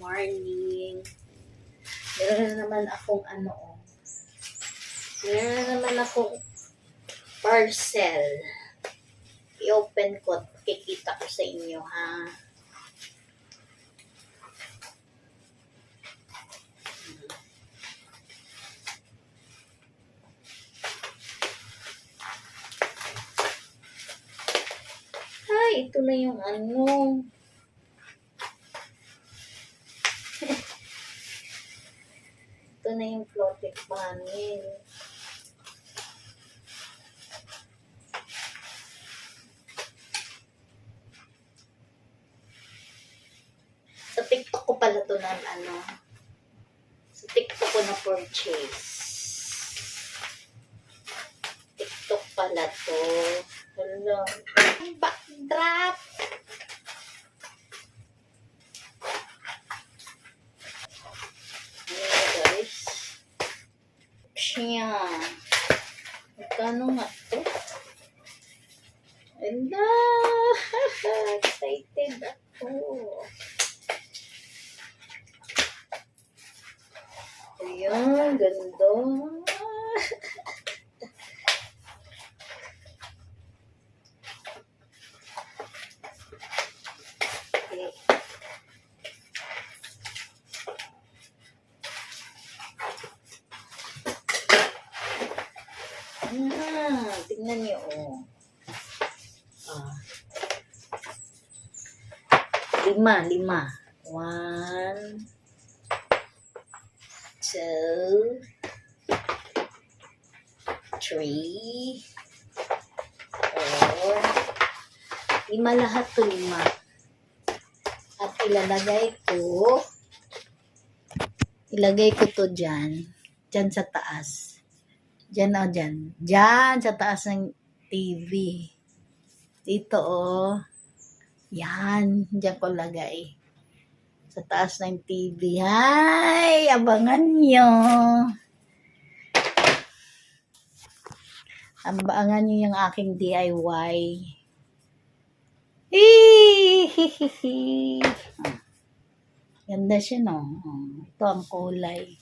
morning. Meron na naman akong meron na naman akong parcel. I-open ko at kikita ko sa inyo, ha. Ay, ito na yung ito na yung floating panel. Sa TikTok ko pala to ng sa TikTok ko na purchase. TikTok pala to. Hello. Backdrop. Ayan, guys. Siya. Magkano nga to? Hello. Excited ako. Ayan, ganda. Okay. Tingnan niyo, oh. Lima. 1, 2, 3, 4. 5 lahat to, 5. At ilagay ko to dyan sa taas. Dyan sa taas ng TV. Dito, oh. Yan, dyan ko lagay. Sa taas ng TV. Hay, abangan nyo. Abangan nyo yung aking DIY. Ganda siya, no? Ito ang kulay.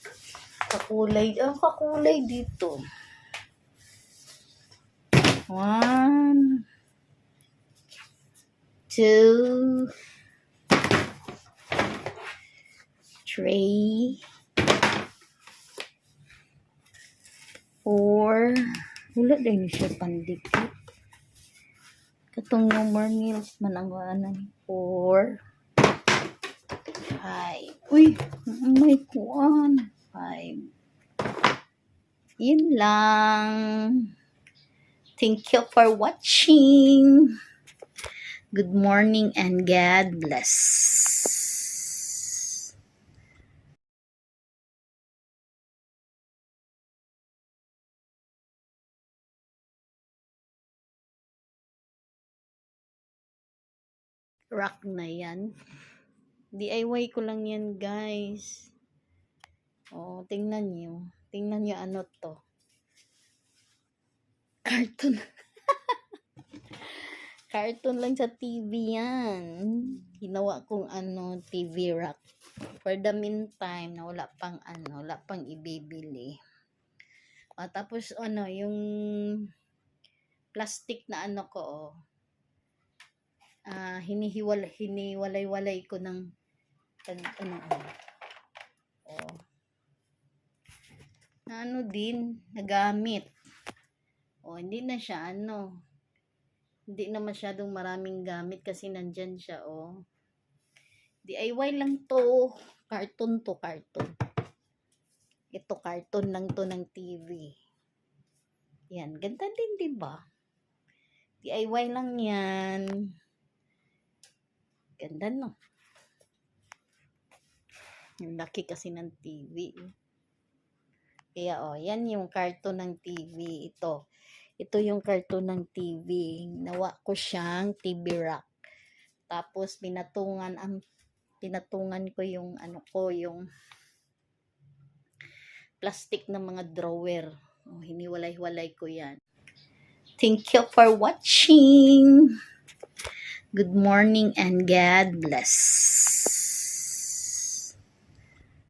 Kakulay dito. 1, 2, 3, 4. Wala din siya pandikit. Katong number meals man ang 4, 5. Uy, may 1, 5. Yun lang. Thank you for watching. Good morning and God bless. Rock na yan. DIY ko lang yan, guys. Oh, tingnan nyo. Tingnan nyo ano to. Cartoon. Cartoon lang sa TV yan. Ginawa kong TV rack. For the meantime, na wala pang ibibili. Tapos yung plastic na ko, hiniwalay-walay ko ng din nagamit. Hindi na siya hindi na masyadong maraming gamit kasi nandyan siya, DIY lang to. Cartoon. Ito, cartoon lang to ng TV. Yan, ganda din, diba? DIY lang yan. Ganda, no? Yung laki kasi ng TV. Kaya, yan yung cartoon ng TV. Ito yung cartoon ng TV. Nawa ko siyang TV rack. Tapos pinatungan ko yung yung plastic ng mga drawer. Hiniwalay-walay ko yan. Thank you for watching. Good morning and God bless.